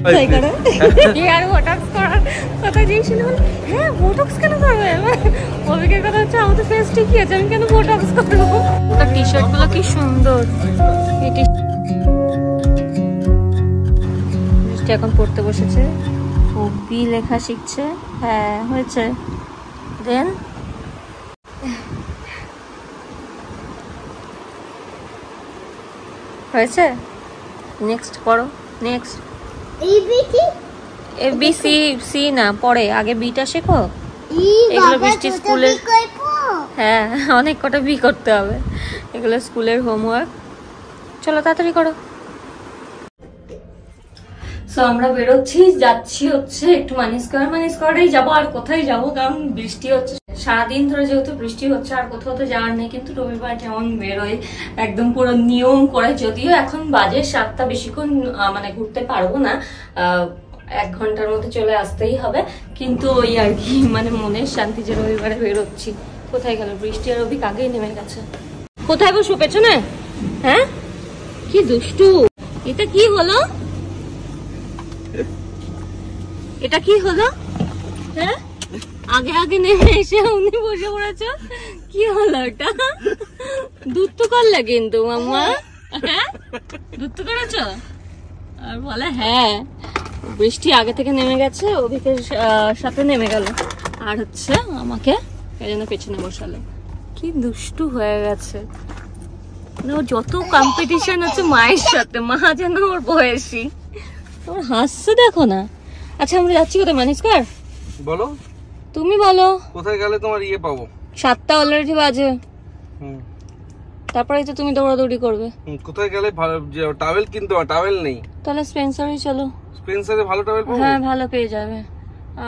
তাই করে আর বোটক্স করার কথা জিজ্ঞেস করলে হ্যাঁ বোটক্স কেন করবে? অভিকের কথা হচ্ছে আমার তো ফেস ঠিকই আছে, আমি কেন বোটক্স করবো? তার টি শার্ট গুলো কি সুন্দর। বৃষ্টি এখন পড়তে বসেছে, ও বি লেখা শিখছে। হ্যাঁ হয়েছে। দেন হয়েছে, নেক্সট পড়ো। Next A B C, C না পরে, আগে বিটা শেখো। এগুলো বৃষ্টি স্কুলের, হ্যাঁ অনেক কটা বি করতে হবে, এগুলো স্কুলের হোমওয়ার্ক। চলো তাড়াতাড়ি করো। সো আমরা বেরোচ্ছি, যাচ্ছি হচ্ছে একটু মানি স্কোয়ারেই যাবো। আর কোথায় যাবো, কারণ বৃষ্টি হচ্ছে সারাদিন ধরে, যেহেতু বৃষ্টি হচ্ছে আর কোথাও তো যাওয়ার নেই। কিন্তু রবিবার যেমন বেরোয় একদম পুরো নিয়ম করে, যদিও এখন বাজে 7টা, বেশিক্ষণ মানে ঘুরতে পারবো না, 1 ঘন্টার মধ্যে চলে আসতেই হবে। কিন্তু ওই আর কি, মানে মনের শান্তি যে রবিবারে বেরোচ্ছি। কোথায় গেল বৃষ্টি? আর অভিক আগেই নেমে গেছে। কোথায় বসো? পেছনে? হ্যাঁ কি দুষ্টু। এটা কি হলো? এটা কি হলো? হ্যাঁ আগে আগে নেমে এসে উনি বসে পড়েছ, কি হলো এটা? দুধ তো করলে কিন্তু মাম্মা, হ্যাঁ দুধ তো করেছ? আর বলে হ্যাঁ। বৃষ্টি আগে থেকে নেমে গেছে, অভিকের সাথে নেমে গেল, আর হচ্ছে আমাকে এই জন্য পেছনে বসালো। কি দুষ্টু হয়ে গেছে। ওর যত কম্পিটিশন হচ্ছে মায়ের সাথে, মা যেন ওর বয়সী। ওর হাসছে দেখো না। আচ্ছা আমরা যাচ্ছি কোথায়? মানিস্কার বলো, তুমি বলো কোথায় গেলে তোমার ইয়ে পাবো? 7টা অলরেডি বাজে, তারপরে তো তুমি দৌড়াদৌড়ি করবে। কোথায় গেলে টাওয়েল কিনতে হবে? টাওয়েল নেই। তাহলে স্পেন্সারে চলো। স্পেন্সারে ভালো টাওয়েল পাবো? হ্যাঁ ভালো পেয়ে যাবে।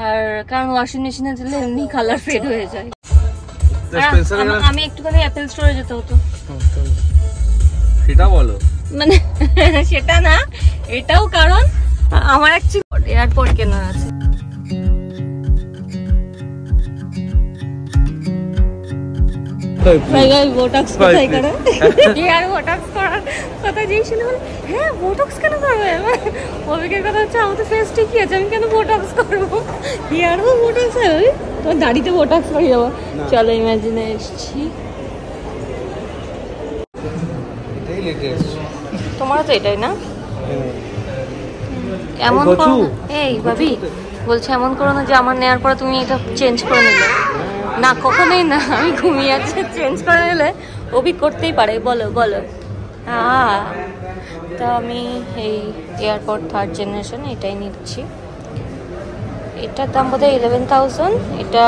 আর কারণ ওয়াশিং মেশিনে দিলে এমনি কালার ফেড হয়ে যায়। আমি একটুখানি অ্যাপেল স্টোরে যেতে হতো। সেটা বলো। মানে সেটা না, এটাও কারণ আমার অ্যাকচুয়ালি এয়ারপোর্ট কেনা আছে। বোটক্স কোথায় করে? আর বোটক্স করার কথা জিজ্ঞেস করলে হ্যাঁ বোটক্স কেন করবে? অভিকের কথা হচ্ছে আমার তো ফেস ঠিকই আছে, আমি কেন বোটক্স করবো? ইয়ারও বোটক্স হয়, তোমার দাড়িতে বোটক্স করে যাবো। চলো ইমাজিনে এসছি। তোমারও তো এটাই না? এমন করো এই ভাবি, বলছে এমন করো না যে আমার নেওয়ার পরে তুমি এটা চেঞ্জ করে নিলে। না কখনোই না, আমি ঘুমিয়ে আছি, চেঞ্জ করে নিলে অভি করতেই পারে। বলো বলো। হ্যাঁ তো আমি এই এয়ারপোর্ট 3rd জেনারেশন এটাই নিচ্ছি। এটার দাম বোধ হয় 11,000, এটা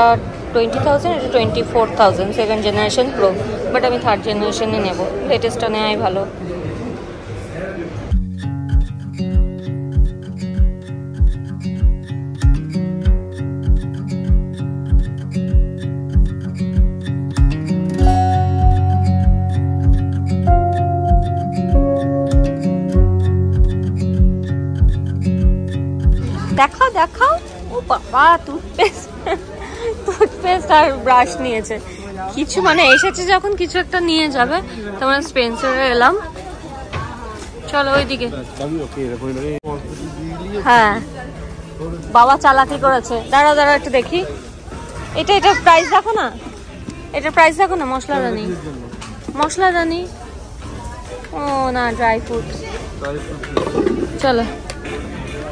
20,000, এটা 24,000 2nd জেনারেশন প্রো। বাট আমি 3rd জেনারেশনে নেব, লেটেস্টটা নেওয়াই ভালো। দেখাও দেখাও। ও বাবা, টুথপেস্ট আর ব্রাশ নিয়েছে। কিছু মানে এসেছে যখন কিছু একটা নিয়ে যাবে, তোমরা স্পেন্সারে এলাম। চলো ওইদিকে। হ্যাঁ বাবা চালাকি করেছে। দাঁড়াও দাঁড়াও একটু দেখি। এটা প্রাইস দেখো না, এটা প্রাইস দেখো না। মশলা দানি। ও না, ড্রাই ফ্রুট। চলো।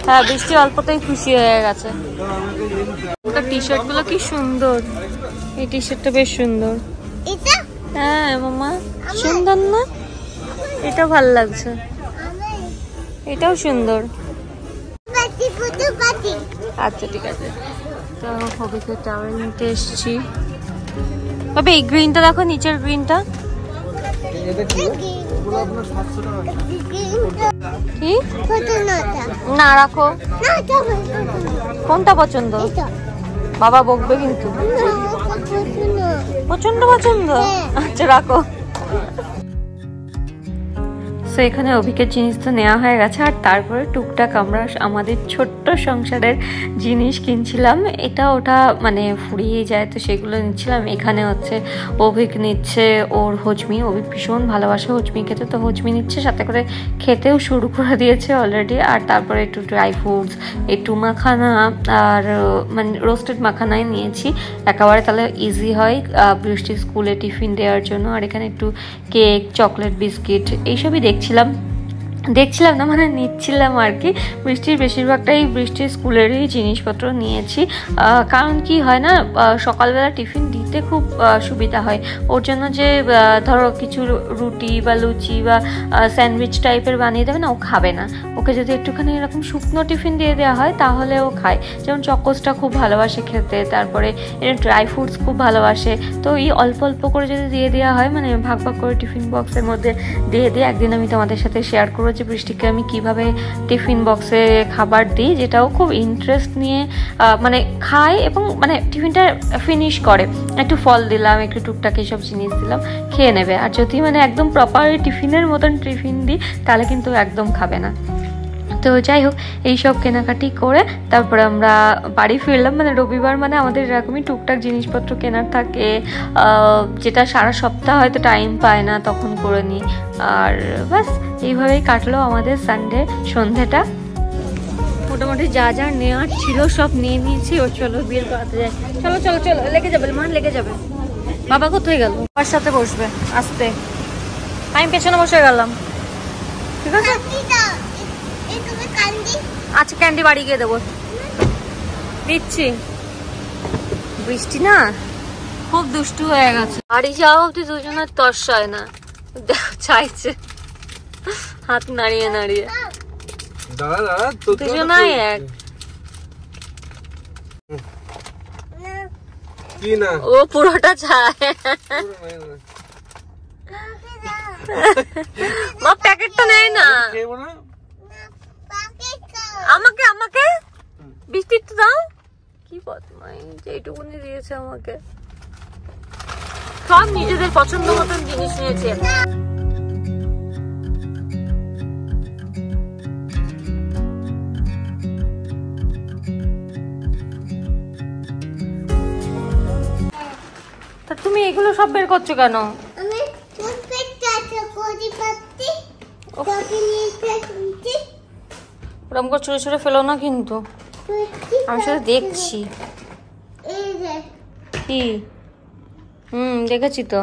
হ্যাঁ বৃষ্টি অল্পতেই খুশি হয়ে গেছে। ওটা টি শার্ট গুলো কি সুন্দর। এই টি শার্টটা বেশ সুন্দর। হ্যাঁ মামা সুন্দর না? এটাও ভালো লাগছে, এটাও সুন্দর। আচ্ছা ঠিক আছে। তো হবিকে টাওয়েল নিতে এসছি। তবে এই গ্রিনটা দেখো, নিচের গ্রিনটা। কি না রাখো, কোনটা পছন্দ? বাবা বকবে কিন্তু। পছন্দ। আচ্ছা রাখো। সো এখানে অভিকের জিনিস তো নেওয়া হয়ে গেছে, আর তারপরে টুকটাক আমরা আমাদের ছোট্ট সংসারের জিনিস কিনছিলাম, এটা ওটা মানে ফুরিয়ে যায়, তো সেগুলো নিচ্ছিলাম। এখানে হচ্ছে অভিক নিচ্ছে ওর হজমি, অভিক ভীষণ ভালোবাসে হজমি খেতে, তো হজমি নিচ্ছে, সাথে করে খেতেও শুরু করে দিয়েছে অলরেডি। আর তারপরে একটু ড্রাই ফ্রুটস, একটু মাখানা, আর মানে রোস্টেড মাখানাই নিয়েছি একেবারে, তাহলে ইজি হয় বৃষ্টি স্কুলে টিফিন দেওয়ার জন্য। আর এখানে একটু কেক, চকলেট, বিস্কিট এইসবই দেখছিলাম না মানে নিচ্ছিলাম আর কি। বৃষ্টির বেশিরভাগটাই বৃষ্টির স্কুলেরই জিনিসপত্র নিয়েছি, কারণ কি হয় না সকালবেলা টিফিন দিতে খুব সুবিধা হয় ওর জন্য, যে ধরো কিছু রুটি বা লুচি বা স্যান্ডউইচ টাইপের বানিয়ে দেবে না, ও খাবে না। ওকে যদি একটুখানি এরকম শুকনো টিফিন দিয়ে দেওয়া হয় তাহলে ও খায়, যেমন চকোসটা খুব ভালোবাসে খেতে, তারপরে এর ড্রাই ফ্রুটস খুব ভালোবাসে। তো এই অল্প অল্প করে যদি দিয়ে দেওয়া হয়, মানে ভাগ ভাগ করে টিফিন বক্সের মধ্যে দিয়ে একদিন আমি তোমাদের সাথে শেয়ার করবো যে বৃষ্টিকে আমি কিভাবে টিফিন বক্সে খাবার দিই, যেটাও খুব ইন্টারেস্ট নিয়ে মানে খায় এবং মানে টিফিনটা ফিনিশ করে। একটু ফল দিলাম, একটু টুকটাক এইসব জিনিস দিলাম, খেয়ে নেবে। আর যদি মানে একদম প্রপার টিফিনের মতন টিফিন দিই তাহলে কিন্তু একদম খাবে না। তো যাই হোক, এইসব কেনাকাটি করে তারপরে আমরা বাড়ি ফিরলাম। মানে রবিবার মানে আমাদের এরকমই টুকটাক জিনিসপত্র কেনার থাকে, যেটা সারা সপ্তাহ হয়তো টাইম পায় না তখন করে নিই। আর বাস এইভাবেই কাটলো আমাদের সানডে সন্ধ্যেটা। মোটামুটি যা যা নেওয়ার ছিল সব নিয়ে নিয়েছি। ও চলো বিয়ের করাতে যায়, চলো চলো চলো, লেগে যাবে মান, লেগে যাবে। বাবা কোথায় গেল? বাবার সাথে বসবে আসতে, আমি পেছনে বসে গেলাম, ঠিক আছে? আচ্ছা ক্যান্ডি বাড়ি গিয়ে দেবো, দিচ্ছি। বৃষ্টি না খুব দুষ্টু হয়ে গেছে, বাড়ি যাওয়া অব্দি দুজনের তর্স হয় না, চাইছে হাত নাড়িয়ে নাড়িয়ে, দুজনাই এক। ও পুরোটা চায়, মা প্যাকেটটা নেয় না, আমাকে আমাকে বৃষ্টির তো দাও। কি বদমাই, যেটুকুনি দিয়েছে আমাকে, সব নিজেদের পছন্দ মতন জিনিস নিয়েছে। তা তুমি এগুলো সব বের করছো কেন? ওরকম করে ছুঁড়ে ছুঁড়ে ফেলো না কিন্তু, আমি শুধু দেখছি। কি? দেখেছি তো,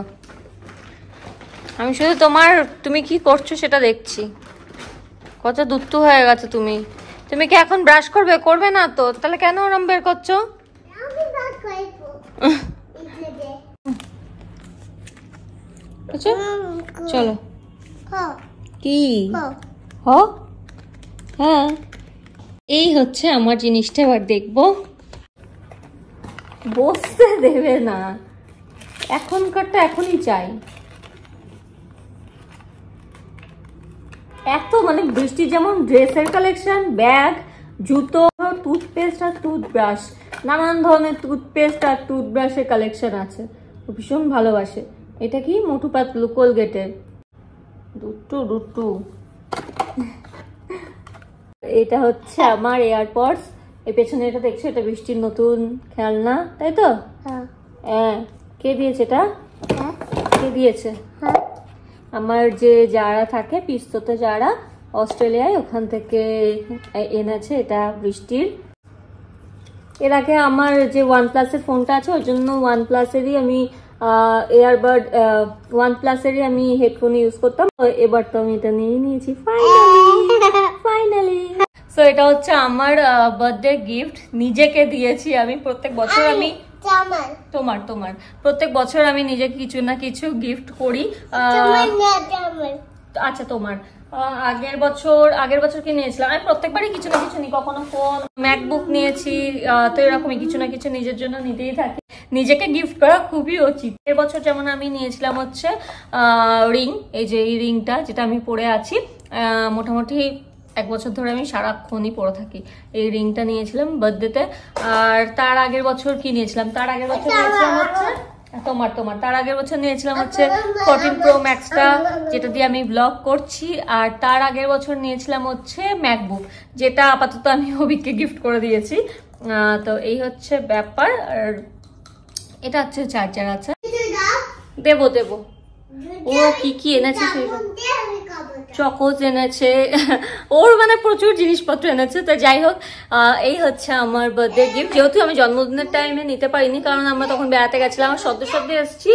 আমি শুধু তুমি কি করছো সেটা দেখছি। কত দুষ্টু হয়ে গেছে তুমি। তুমি কি এখন ব্রাশ করবে না তো? তাহলে কেন ওরম বের করছো? চলো। কি হ্যাঁ, এই হচ্ছে আমার জিনিসটা, এবার দেখবো। বসতে দেবে না, এখনকারটা এখনই চাই। এত মানে বৃষ্টির যেমন ড্রেসের কালেকশন, ব্যাগ, জুতো, টুথপেস্ট আর টুথব্রাশ, নানান ধরনের টুথপেস্ট আর টুথব্রাশের কালেকশন আছে, ভীষণ ভালোবাসে। এটা কি? মোটু পাতলু কোলগেটের দুট্টু। এটা হচ্ছে আমার এয়ারপডস। এই পেছনে এটা দেখছো, এটা বৃষ্টির নতুন খেলনা, তাই তো? হ্যাঁ। কে দিয়েছে এটা? কে দিয়েছে? আমার যে যারা থাকে পিস্ততে, যারা অস্ট্রেলিয়ায়, ওখান থেকে এনেছে এটা বৃষ্টির। এর আগে আমার যে OnePlus-এর ফোনটা আছে, ওই জন্য OnePlus-এরই আমি এয়ারবাড, OnePlus-এরই আমি হেডফোন ইউজ করতাম। এবার তো আমি এটা নিয়ে নিয়েছি ফাইনালি। সো এটা হচ্ছে আমার বার্থডে গিফট, নিজেকে দিয়েছি আমি। প্রত্যেক বছর আমি তোমার প্রত্যেক বছর আমি নিজেকে কিছু না কিছু গিফট করি। আচ্ছা তোমার আগের বছর কি নিয়েছিলাম আমি? প্রত্যেকবারই কিছু না কিছু নিই, কখনো ফোন, ম্যাকবুক নিয়েছি। তো এরকমই কিছু না কিছু নিজের জন্য নিতেই থাকি। নিজেকে গিফট করা খুবই উচিত। এর বছর যেমন আমি নিয়েছিলাম হচ্ছে রিং, এই যে এই রিংটা যেটা আমি পরে আছি, মোটামুটি 1 বছর ধরে আমি সারাক্ষণই পরে থাকি। এই রিংটা নিয়েছিলাম বার্থডেতে। আর তার আগের বছর কি নিয়েছিলাম? তার আগের বছর নিয়েছিলাম হচ্ছে তোমার তার আগের বছর নিয়েছিলাম হচ্ছে 14 Pro Maxটা, যেটা দিয়ে আমি ব্লগ করছি। আর তার আগের বছর নিয়েছিলাম হচ্ছে ম্যাকবুক, যেটা আপাতত আমি অভিককে গিফট করে দিয়েছি। তো এই হচ্ছে ব্যাপার। আর এটা হচ্ছে চার্জার আছে, দেবো ও কি এনেছে, চকোজ এনেছে, ওর মানে প্রচুর জিনিসপত্র এনেছে। তো যাই হোক, এই হচ্ছে আমার বার্থডে গিফট। যেহেতু আমি জন্মদিনের টাইমে নিতে পারিনি, কারণ আমরা তখন বেড়াতে গেছিলাম, আমার সদ্য এসেছি।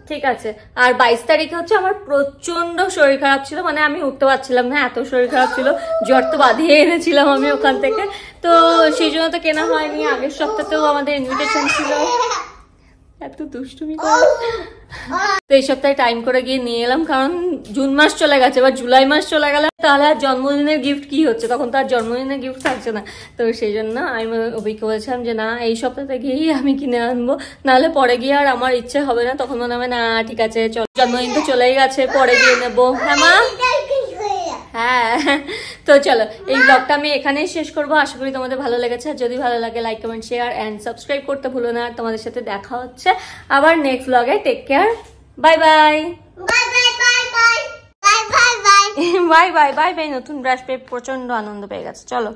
ঠিক আছে। আর 22 তারিখে হচ্ছে আমার প্রচন্ড শরীর খারাপ ছিল, মানে আমি উঠতে পারছিলাম না, এত শরীর খারাপ ছিল, জ্বর তো বাঁধিয়ে এনেছিলাম আমি ওখান থেকে। তো সেই জন্য তো কেনা হয়নি। আগের সপ্তাহেও আমাদের ইনভিটেশন ছিল। এত দুষ্টুমি করে। তো এই সপ্তাহে টাইম করে গিয়ে নিয়ে এলাম, কারণ জুন মাস চলে গেছে, এবার জুলাই মাস চলে গেলে তাহলে আর জন্মদিনের গিফট কি হচ্ছে, তখন তো আর জন্মদিনের গিফট থাকছে না। তো সেই জন্য আমি অভিকে বলেছিলাম যে না, এই সপ্তাহে গিয়েই আমি কিনে আনবো, নাহলে পরে গিয়ে আর আমার ইচ্ছে হবে না। তখন মনে হবে না ঠিক আছে চল, জন্মদিন তো চলেই গেছে, পরে গিয়ে নেবো। হ্যাঁ মা, হ্যাঁ। তো চলো, এই ব্লগটা আমি এখানেই শেষ করবো। আশা করি তোমাদের ভালো লেগেছে। যদি ভালো লাগে like, comment, share and subscribe করতে ভুলো না। আর তোমাদের সাথে দেখা হচ্ছে আবার নেক্সট ব্লগে। Take care, bye bye. Bye bye. নতুন ব্রাশ পেয়ে প্রচন্ড আনন্দ পেয়ে গেছে। চলো।